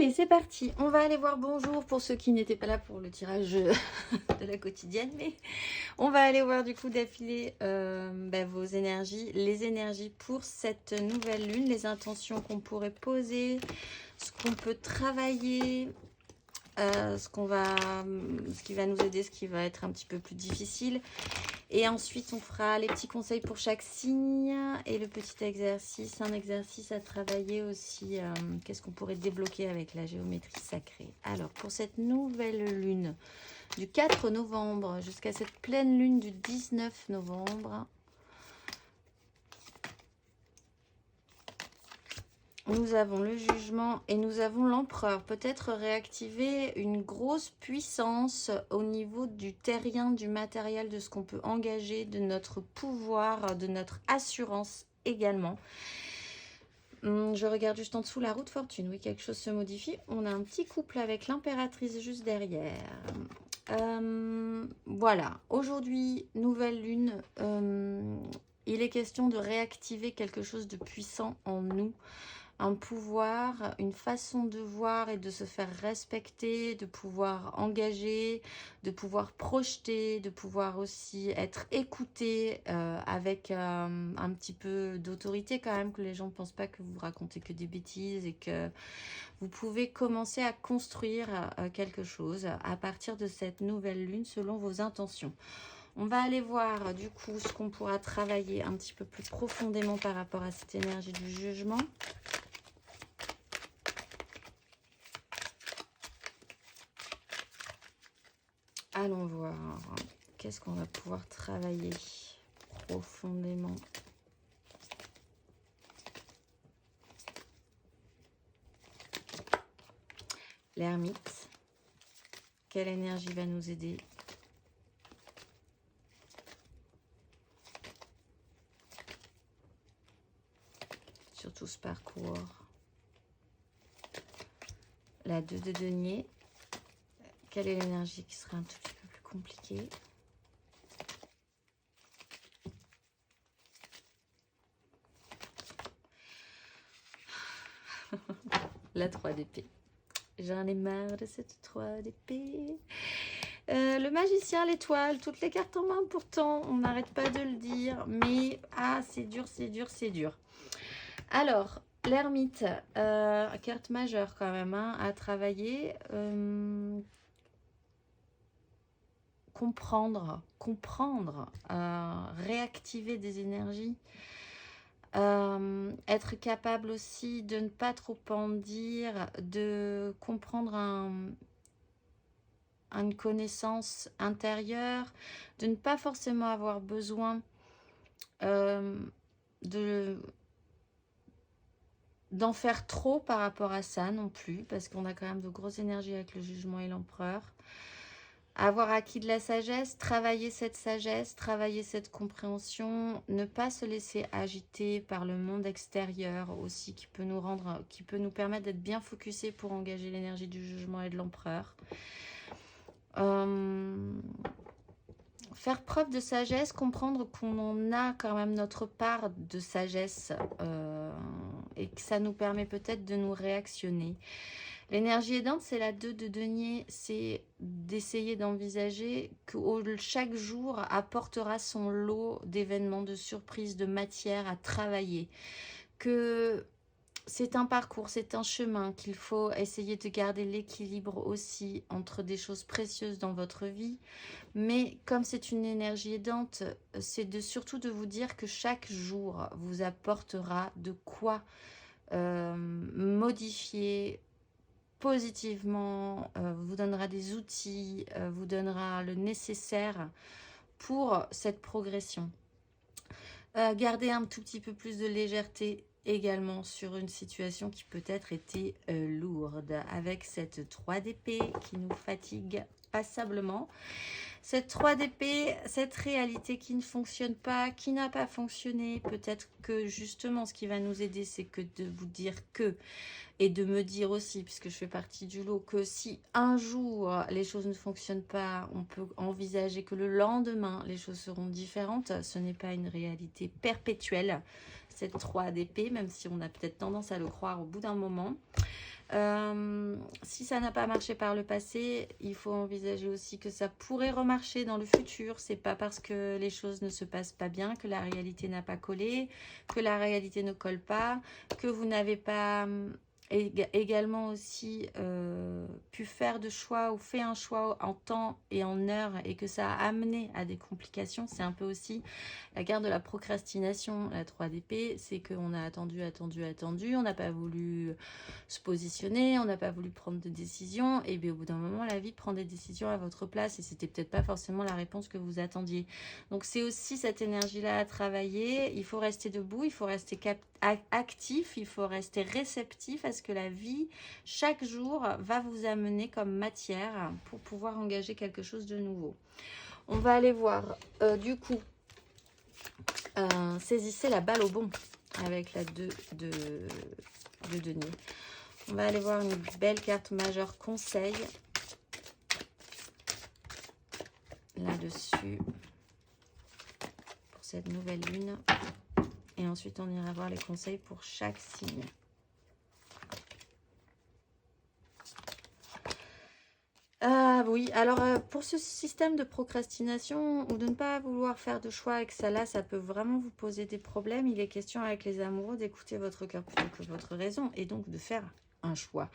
Allez, c'est parti. On va aller voir bonjour pour ceux qui n'étaient pas là pour le tirage de la quotidienne. Mais on va aller voir du coup d'affilée vos énergies, les énergies pour cette nouvelle lune, les intentions qu'on pourrait poser, ce qu'on peut travailler, ce qui va nous aider, ce qui va être un petit peu plus difficile. Et ensuite, on fera les petits conseils pour chaque signe et le petit exercice, un exercice à travailler aussi. Qu'est-ce qu'on pourrait débloquer avec la géométrie sacrée? Alors, pour cette nouvelle lune du 4 novembre jusqu'à cette pleine lune du 19 novembre, nous avons le jugement et nous avons l'empereur. Peut-être réactiver une grosse puissance au niveau du terrien, du matériel, de ce qu'on peut engager, de notre pouvoir, de notre assurance également. Je regarde juste en dessous la roue de fortune. Oui, quelque chose se modifie. On a un petit couple avec l'impératrice juste derrière. Voilà. Aujourd'hui, nouvelle lune. Il est question de réactiver quelque chose de puissant en nous. Un pouvoir, une façon de voir et de se faire respecter, de pouvoir engager, de pouvoir projeter, de pouvoir aussi être écouté avec un petit peu d'autorité quand même, que les gens ne pensent pas que vous racontez que des bêtises et que vous pouvez commencer à construire quelque chose à partir de cette nouvelle lune selon vos intentions. On va aller voir du coup ce qu'on pourra travailler un petit peu plus profondément par rapport à cette énergie du jugement. Allons voir, qu'est-ce qu'on va pouvoir travailler profondément. L'ermite, quelle énergie va nous aider? Sur tout ce parcours. La 2 de denier. Quelle est l'énergie qui sera un tout petit peu plus compliquée? La 3 d'épée. J'en ai marre de cette 3 d'épée. Le magicien, l'étoile, toutes les cartes en main pourtant, on n'arrête pas de le dire. Mais, c'est dur, c'est dur, c'est dur. Alors, l'ermite, carte majeure quand même, à travailler. Comprendre, réactiver des énergies, être capable aussi de ne pas trop en dire, de comprendre une connaissance intérieure, de ne pas forcément avoir besoin d'en faire trop par rapport à ça non plus, parce qu'on a quand même de grosses énergies avec le jugement et l'empereur. Avoir acquis de la sagesse, travailler cette sagesse, travailler cette compréhension, ne pas se laisser agiter par le monde extérieur aussi qui peut nous permettre d'être bien focusés pour engager l'énergie du jugement et de l'empereur. Faire preuve de sagesse, comprendre qu'on en a quand même notre part de sagesse et que ça nous permet peut-être de nous réactionner. L'énergie aidante, c'est la 2 de denier, c'est d'essayer d'envisager que chaque jour apportera son lot d'événements, de surprises, de matière à travailler. Que c'est un parcours, c'est un chemin, qu'il faut essayer de garder l'équilibre aussi entre des choses précieuses dans votre vie. Mais comme c'est une énergie aidante, c'est surtout de vous dire que chaque jour vous apportera de quoi modifier positivement, vous donnera des outils, vous donnera le nécessaire pour cette progression. Gardez un tout petit peu plus de légèreté également sur une situation qui peut-être était lourde, avec cette 3 d'épée qui nous fatigue passablement. Cette 3 d'épée, cette réalité qui ne fonctionne pas, qui n'a pas fonctionné, peut-être que justement ce qui va nous aider, c'est que de vous dire que, et de me dire aussi, puisque je fais partie du lot, que si un jour les choses ne fonctionnent pas, on peut envisager que le lendemain les choses seront différentes. Ce n'est pas une réalité perpétuelle, cette 3 d'épée, même si on a peut-être tendance à le croire au bout d'un moment. Si ça n'a pas marché par le passé, il faut envisager aussi que ça pourrait remarcher dans le futur. C'est pas parce que les choses ne se passent pas bien que la réalité n'a pas collé, que la réalité ne colle pas, que vous n'avez pas également aussi pu faire de choix ou fait un choix en temps et en heure et que ça a amené à des complications. C'est un peu aussi la carte de la procrastination, la 3 d'épée, c'est qu'on a attendu, on n'a pas voulu se positionner, on n'a pas voulu prendre de décision, et bien au bout d'un moment, la vie prend des décisions à votre place, et c'était peut-être pas forcément la réponse que vous attendiez. Donc c'est aussi cette énergie-là à travailler, il faut rester debout, il faut rester actif, il faut rester réceptif à ce que la vie, chaque jour, va vous amener comme matière pour pouvoir engager quelque chose de nouveau. On va aller voir, du coup, saisissez la balle au bon avec la 2 de denier. On va aller voir une belle carte majeure conseil là-dessus pour cette nouvelle lune. Et ensuite, on ira voir les conseils pour chaque signe. Ah oui, alors pour ce système de procrastination ou de ne pas vouloir faire de choix avec ça là, ça peut vraiment vous poser des problèmes. Il est question avec les amoureux d'écouter votre cœur plutôt que votre raison et donc de faire un choix.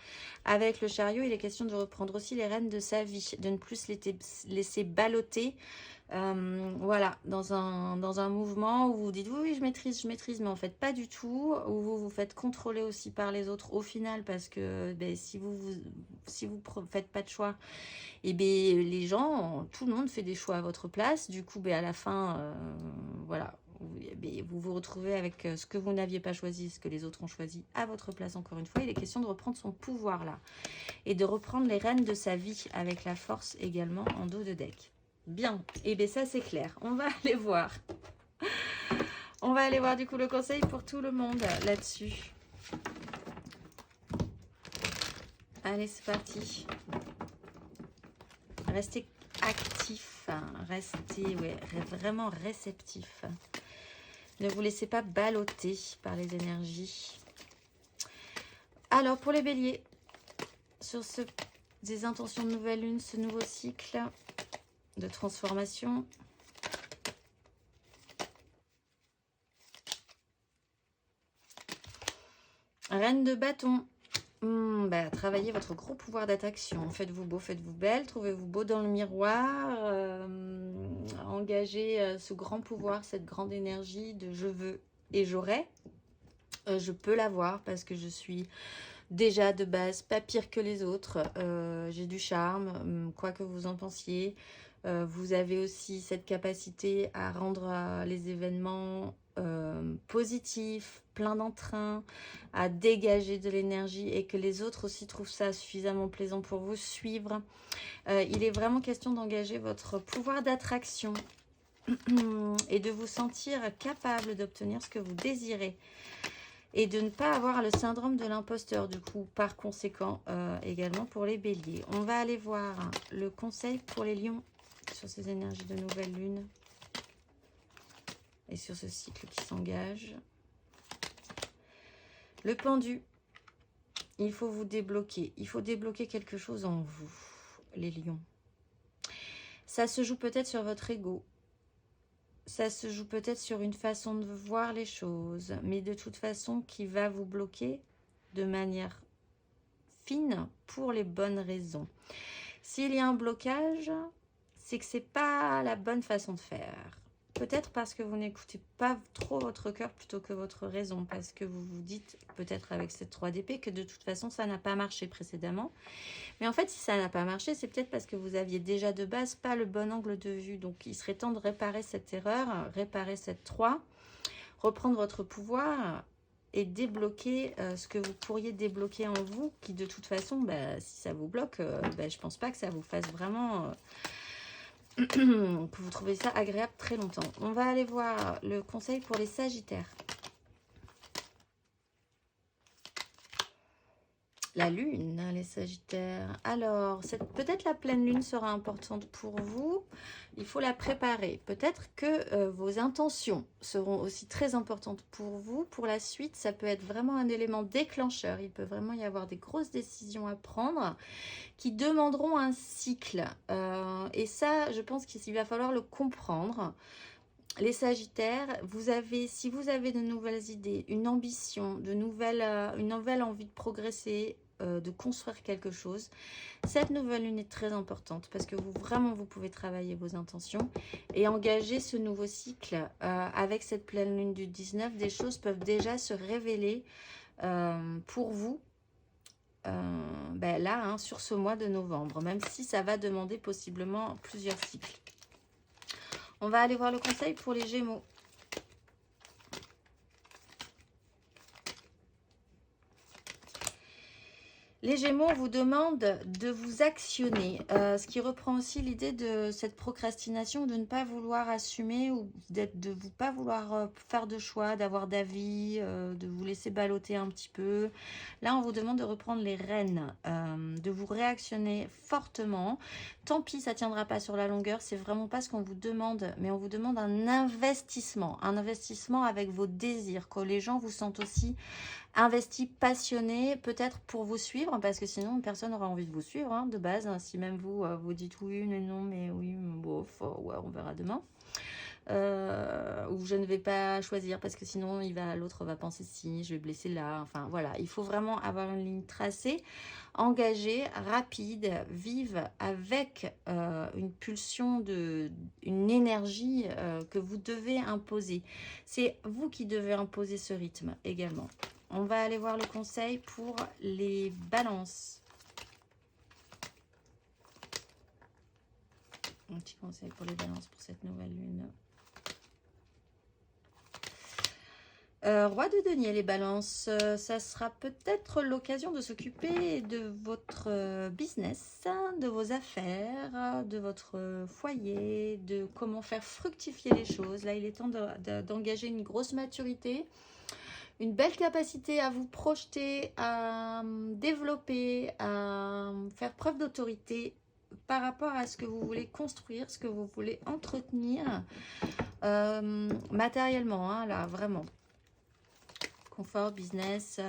Avec le chariot, il est question de reprendre aussi les rênes de sa vie, de ne plus laisser balloter. Voilà, dans un mouvement où vous dites oui, je maîtrise, mais en fait pas du tout, où vous vous faites contrôler aussi par les autres au final, parce que ben, si vous faites pas de choix, et ben les gens, tout le monde fait des choix à votre place, du coup ben, à la fin, voilà, vous vous retrouvez avec ce que vous n'aviez pas choisi, ce que les autres ont choisi à votre place. Encore une fois, il est question de reprendre son pouvoir là, et de reprendre les rênes de sa vie avec la force également en dos de deck. Bien, et bien ça c'est clair. On va aller voir. On va aller voir du coup le conseil pour tout le monde là-dessus. Allez, c'est parti. Restez actif, hein. Restez vraiment réceptif. Ne vous laissez pas balloter par les énergies. Alors pour les béliers, sur des intentions de nouvelle lune, ce nouveau cycle de transformation. Reine de bâton. Travaillez votre gros pouvoir d'attraction. Faites-vous beau, faites-vous belle. Trouvez-vous beau dans le miroir. Engagez ce grand pouvoir, cette grande énergie de je veux et j'aurai. Je peux l'avoir parce que je suis déjà de base pas pire que les autres. J'ai du charme, quoi que vous en pensiez. Vous avez aussi cette capacité à rendre les événements positifs, plein d'entrain, à dégager de l'énergie et que les autres aussi trouvent ça suffisamment plaisant pour vous suivre. Il est vraiment question d'engager votre pouvoir d'attraction et de vous sentir capable d'obtenir ce que vous désirez. Et de ne pas avoir le syndrome de l'imposteur, du coup, par conséquent, également pour les béliers. On va aller voir le conseil pour les lions sur ces énergies de nouvelle lune et sur ce cycle qui s'engage. Le pendu, il faut vous débloquer. Il faut débloquer quelque chose en vous, les lions. Ça se joue peut-être sur votre ego. Ça se joue peut-être sur une façon de voir les choses, mais de toute façon qui va vous bloquer de manière fine pour les bonnes raisons. S'il y a un blocage, c'est que c'est pas la bonne façon de faire. Peut-être parce que vous n'écoutez pas trop votre cœur plutôt que votre raison, parce que vous vous dites, peut-être avec cette 3 d'épée, que de toute façon ça n'a pas marché précédemment. Mais en fait, si ça n'a pas marché, c'est peut-être parce que vous aviez déjà de base pas le bon angle de vue. Donc il serait temps de réparer cette erreur, réparer cette 3, reprendre votre pouvoir et débloquer ce que vous pourriez débloquer en vous, qui de toute façon, si ça vous bloque, je pense pas que ça vous fasse vraiment... que vous trouvez ça agréable très longtemps. On va aller voir le conseil pour les sagittaires. La lune, hein, les Sagittaires. Alors, peut-être la pleine lune sera importante pour vous. Il faut la préparer. Peut-être que vos intentions seront aussi très importantes pour vous. Pour la suite, ça peut être vraiment un élément déclencheur. Il peut vraiment y avoir des grosses décisions à prendre qui demanderont un cycle. Et ça, je pense qu'il va falloir le comprendre. Les Sagittaires, si vous avez de nouvelles idées, une ambition, une nouvelle envie de progresser, de construire quelque chose, cette nouvelle lune est très importante parce que vous pouvez travailler vos intentions et engager ce nouveau cycle. Avec cette pleine lune du 19, des choses peuvent déjà se révéler pour vous. Là, hein, sur ce mois de novembre, même si ça va demander possiblement plusieurs cycles. On va aller voir le conseil pour les Gémeaux. Les Gémeaux, on vous demande de vous actionner, ce qui reprend aussi l'idée de cette procrastination, de ne pas vouloir assumer ou de ne pas vouloir faire de choix, d'avoir d'avis, de vous laisser balloter un petit peu. Là, on vous demande de reprendre les rênes, de vous réactionner fortement. Tant pis, ça ne tiendra pas sur la longueur, c'est vraiment pas ce qu'on vous demande, mais on vous demande un investissement avec vos désirs, que les gens vous sentent aussi investi, passionné, peut-être pour vous suivre, parce que sinon personne n'aura envie de vous suivre, hein, de base, hein, si même vous, vous dites oui, mais non, mais oui, bof, ouais, on verra demain. Ou je ne vais pas choisir parce que sinon l'autre va penser si je vais blesser là, enfin voilà, il faut vraiment avoir une ligne tracée, engagée, rapide, vive, avec une pulsion, une énergie que vous devez imposer. C'est vous qui devez imposer ce rythme également. On va aller voir le conseil pour les balances. Un petit conseil pour les balances pour cette nouvelle lune. Roi de denier, les balances, ça sera peut-être l'occasion de s'occuper de votre business, de vos affaires, de votre foyer, de comment faire fructifier les choses. Là, il est temps d'engager une grosse maturité, une belle capacité à vous projeter, à développer, à faire preuve d'autorité par rapport à ce que vous voulez construire, ce que vous voulez entretenir matériellement, hein, là, vraiment. Confort, business,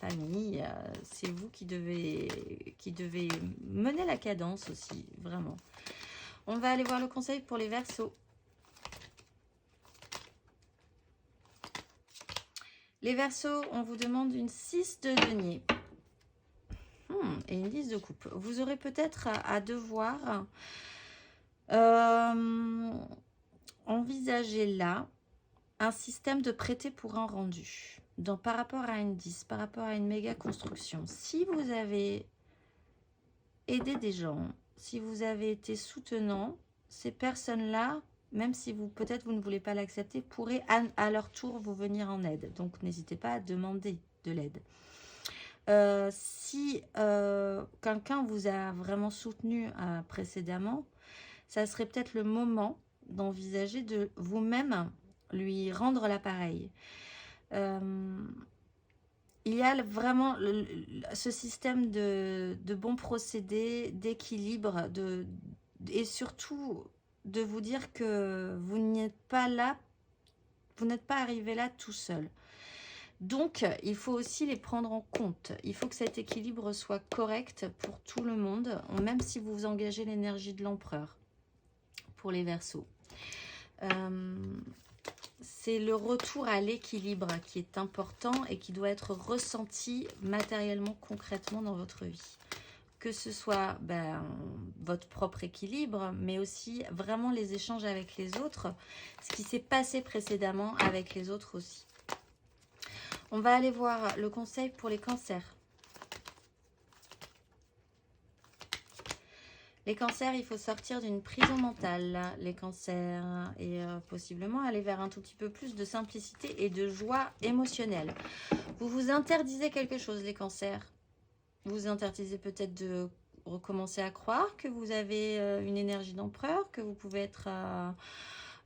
famille, c'est vous qui devez mener la cadence aussi, vraiment. On va aller voir le conseil pour les Verseaux. Les Verseaux, on vous demande une 6 de denier et une 10 de coupe. Vous aurez peut-être à devoir envisager là un système de prêter pour un rendu. Donc, par rapport à une 10, par rapport à une méga construction, si vous avez aidé des gens, si vous avez été soutenant, ces personnes-là, même si peut-être vous ne voulez pas l'accepter, pourraient à leur tour vous venir en aide. Donc, n'hésitez pas à demander de l'aide. Si quelqu'un vous a vraiment soutenu précédemment, ça serait peut-être le moment d'envisager de vous-même lui rendre l'appareil. Il y a vraiment ce système de bons procédés, d'équilibre, et surtout de vous dire que vous n'êtes pas là, vous n'êtes pas arrivé là tout seul. Donc, il faut aussi les prendre en compte. Il faut que cet équilibre soit correct pour tout le monde, même si vous engagez l'énergie de l'empereur pour les Verseaux. C'est le retour à l'équilibre qui est important et qui doit être ressenti matériellement, concrètement dans votre vie. Que ce soit votre propre équilibre, mais aussi vraiment les échanges avec les autres, ce qui s'est passé précédemment avec les autres aussi. On va aller voir le conseil pour les cancers. Les cancers, il faut sortir d'une prison mentale, les cancers, et possiblement aller vers un tout petit peu plus de simplicité et de joie émotionnelle. Vous vous interdisez quelque chose, les cancers. Vous vous interdisez peut-être de recommencer à croire que vous avez une énergie d'empereur, que vous pouvez être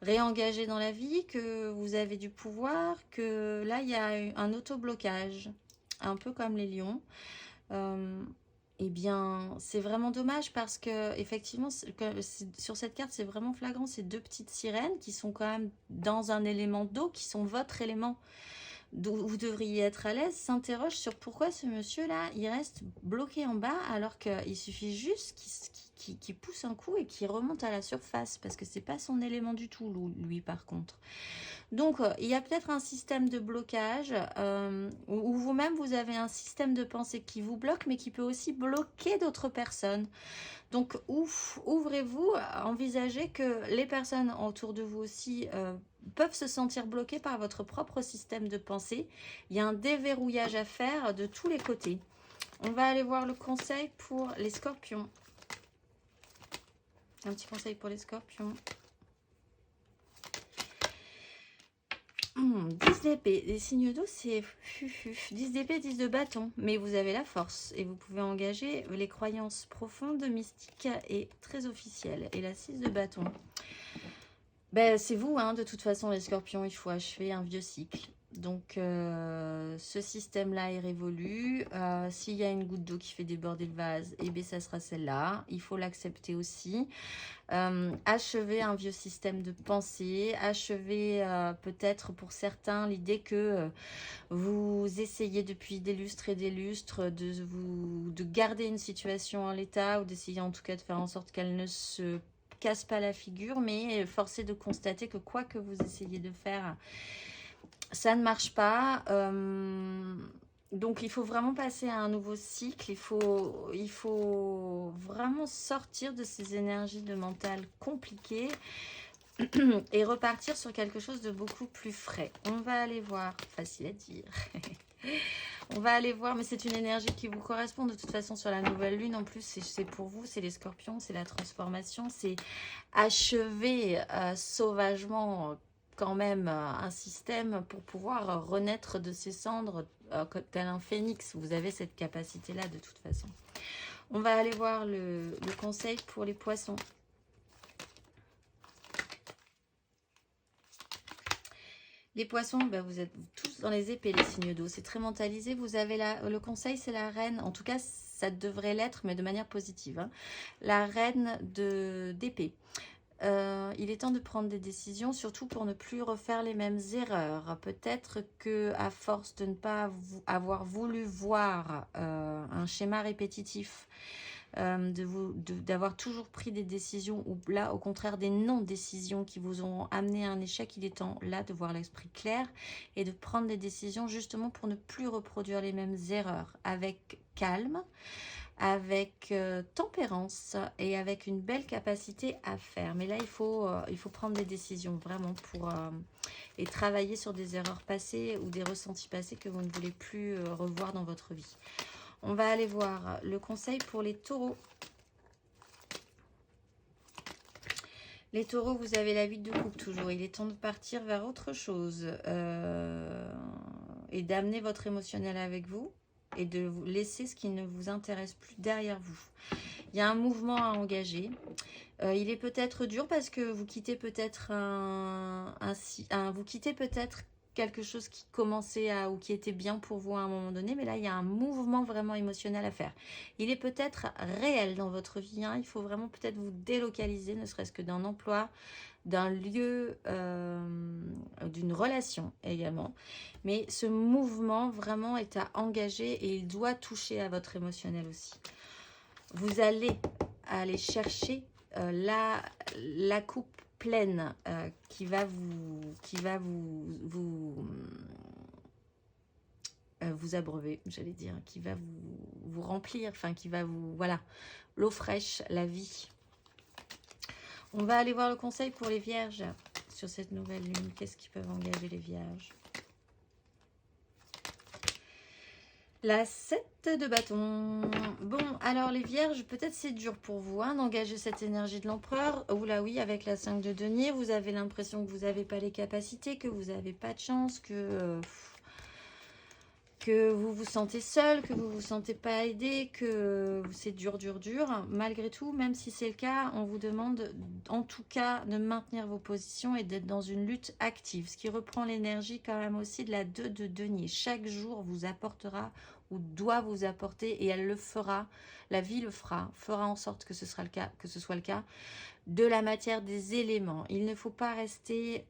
réengagé dans la vie, que vous avez du pouvoir, que là, il y a un autoblocage. un peu comme les lions. Eh bien, c'est vraiment dommage parce que effectivement, sur cette carte, c'est vraiment flagrant. Ces deux petites sirènes qui sont quand même dans un élément d'eau, qui sont votre élément, d'où vous devriez être à l'aise, s'interrogent sur pourquoi ce monsieur-là, il reste bloqué en bas alors qu'il suffit juste qu'il pousse un coup et qu'il remonte à la surface parce que c'est pas son élément du tout, lui par contre. Donc, il y a peut-être un système de blocage où vous-même, vous avez un système de pensée qui vous bloque, mais qui peut aussi bloquer d'autres personnes. Donc, ouvrez-vous, envisagez que les personnes autour de vous aussi peuvent se sentir bloquées par votre propre système de pensée. Il y a un déverrouillage à faire de tous les côtés. On va aller voir le conseil pour les scorpions. Un petit conseil pour les scorpions. 10 d'épée, les signes d'eau c'est 10 d'épée, 10 de bâton, mais vous avez la force et vous pouvez engager les croyances profondes, mystiques et très officielles. Et la 6 de bâton, ben, c'est vous, hein, de toute façon les scorpions, il faut achever un vieux cycle. Donc ce système-là est révolu. S'il y a une goutte d'eau qui fait déborder le vase, eh bien, ça sera celle-là. Il faut l'accepter aussi. Achever un vieux système de pensée. Achever peut-être pour certains l'idée que vous essayez depuis des lustres et des lustres de garder une situation en l'état ou d'essayer en tout cas de faire en sorte qu'elle ne se casse pas la figure. Mais force est de constater que quoi que vous essayez de faire, ça ne marche pas. Donc, il faut vraiment passer à un nouveau cycle. Il faut vraiment sortir de ces énergies de mental compliquées et repartir sur quelque chose de beaucoup plus frais. On va aller voir, facile à dire. On va aller voir, mais c'est une énergie qui vous correspond de toute façon sur la nouvelle lune. En plus, c'est pour vous, c'est les scorpions, c'est la transformation, c'est achever sauvagement quand même un système pour pouvoir renaître de ses cendres tel un phénix. Vous avez cette capacité-là de toute façon. On va aller voir le conseil pour les poissons. Les poissons, ben vous êtes tous dans les épées, les signes d'eau. C'est très mentalisé. Vous avez le conseil, c'est la reine. En tout cas, ça devrait l'être, mais de manière positive. Hein. La reine d'épée. Il est temps de prendre des décisions, surtout pour ne plus refaire les mêmes erreurs. Peut-être que à force de ne pas avoir voulu voir un schéma répétitif, d'avoir toujours pris des décisions ou là au contraire des non-décisions qui vous ont amené à un échec, il est temps là de voir l'esprit clair et de prendre des décisions justement pour ne plus reproduire les mêmes erreurs avec calme, avec tempérance et avec une belle capacité à faire. Mais là, il faut prendre des décisions vraiment pour et travailler sur des erreurs passées ou des ressentis passés que vous ne voulez plus revoir dans votre vie. On va aller voir le conseil pour les taureaux. Les taureaux, vous avez la 8 de coupe toujours. Il est temps de partir vers autre chose et d'amener votre émotionnel avec vous et de vous laisser ce qui ne vous intéresse plus derrière vous. Il y a un mouvement à engager. Il est peut-être dur parce que vous quittez peut-être vous quittez peut-être quelque chose qui commençait ou qui était bien pour vous à un moment donné, mais là il y a un mouvement vraiment émotionnel à faire. Il est peut-être réel dans votre vie, hein. Il faut vraiment peut-être vous délocaliser, ne serait-ce que d'un emploi, d'un lieu, d'une relation également. Mais ce mouvement vraiment est à engager et il doit toucher à votre émotionnel aussi. Vous allez aller chercher la coupe pleine qui va vous abreuver, j'allais dire, qui va vous remplir, enfin qui va vous, voilà, l'eau fraîche, la vie. On va aller voir le conseil pour les vierges sur cette nouvelle lune. Qu'est-ce qui peuvent engager les vierges? La 7 de bâton. Bon, alors les vierges, peut-être c'est dur pour vous hein, d'engager cette énergie de l'empereur. Oula oui, avec la 5 de denier, vous avez l'impression que vous n'avez pas les capacités, que vous n'avez pas de chance, que que vous vous sentez seul, que vous vous sentez pas aidé, que c'est dur, dur, dur. Malgré tout, même si c'est le cas, on vous demande en tout cas de maintenir vos positions et d'être dans une lutte active. Ce qui reprend l'énergie quand même aussi de la 2 de denier. Chaque jour vous apportera ou doit vous apporter, et elle le fera, la vie le fera en sorte que ce soit le cas, de la matière, des éléments. Il ne faut pas rester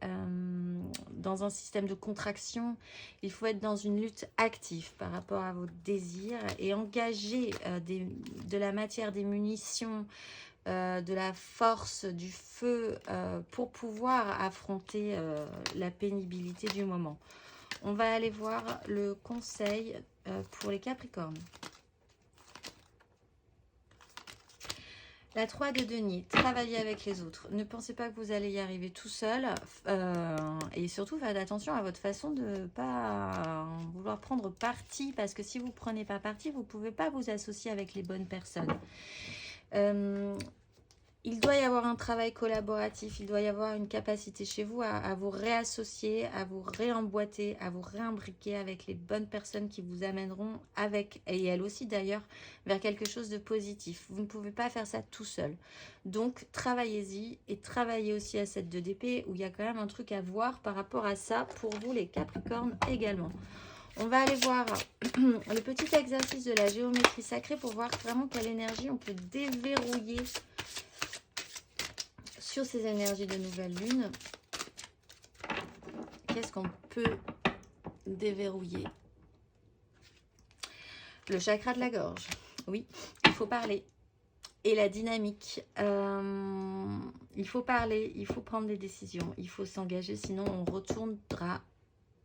dans un système de contraction, il faut être dans une lutte active par rapport à vos désirs et engager de la matière, des munitions, de la force, du feu pour pouvoir affronter la pénibilité du moment. On va aller voir le conseil pour les Capricornes. La 3 de denier, travaillez avec les autres. Ne pensez pas que vous allez y arriver tout seul. Et surtout, faites attention à votre façon de ne pas vouloir prendre parti. Parce que si vous ne prenez pas parti, vous ne pouvez pas vous associer avec les bonnes personnes. Il doit y avoir un travail collaboratif, il doit y avoir une capacité chez vous à vous réassocier, à vous réemboîter, à vous réimbriquer avec les bonnes personnes qui vous amèneront avec, et elles aussi d'ailleurs, vers quelque chose de positif. Vous ne pouvez pas faire ça tout seul. Donc travaillez-y et travaillez aussi à cette 2 d'épée où il y a quand même un truc à voir par rapport à ça pour vous les Capricornes également. On va aller voir le petit exercice de la géométrie sacrée pour voir vraiment quelle énergie on peut déverrouiller sur ces énergies de nouvelle lune. Qu'est-ce qu'on peut déverrouiller? Le chakra de la gorge. Oui, il faut parler. Et la dynamique. Il faut parler, il faut prendre des décisions, il faut s'engager, sinon on retournera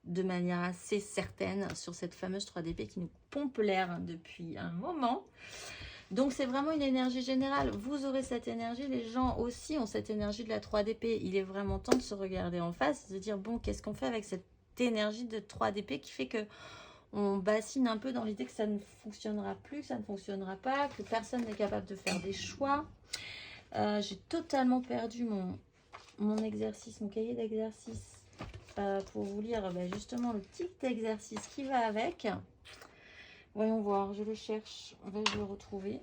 de manière assez certaine sur cette fameuse 3 d'épée qui nous pompe l'air depuis un moment. Donc c'est vraiment une énergie générale. Vous aurez cette énergie, les gens aussi ont cette énergie de la 3 d'épée. Il est vraiment temps de se regarder en face, de se dire bon, qu'est-ce qu'on fait avec cette énergie de 3 d'épée qui fait que on bassine un peu dans l'idée que ça ne fonctionnera plus, que ça ne fonctionnera pas, que personne n'est capable de faire des choix. J'ai totalement perdu mon exercice, mon cahier d'exercice pour vous lire justement le petit exercice qui va avec. Voyons voir, je le cherche, vais-je le retrouver?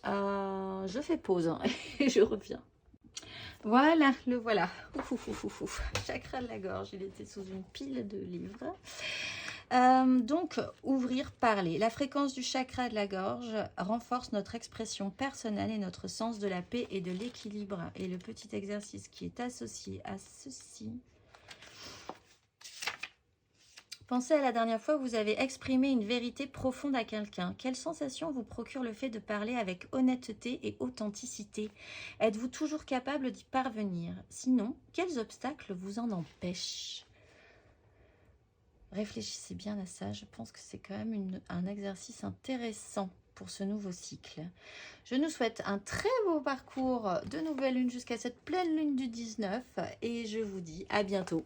Je fais pause et je reviens. Voilà, le voilà. Ouf, ouf, ouf, ouf, ouf. Chakra de la gorge, il était sous une pile de livres. Donc, ouvrir, parler. La fréquence du chakra de la gorge renforce notre expression personnelle et notre sens de la paix et de l'équilibre. Et le petit exercice qui est associé à ceci... Pensez à la dernière fois où vous avez exprimé une vérité profonde à quelqu'un. Quelle sensation vous procure le fait de parler avec honnêteté et authenticité? Êtes-vous toujours capable d'y parvenir? Sinon, quels obstacles vous en empêchent? Réfléchissez bien à ça. Je pense que c'est quand même un exercice intéressant pour ce nouveau cycle. Je nous souhaite un très beau parcours de nouvelle lune jusqu'à cette pleine lune du 19 et je vous dis à bientôt.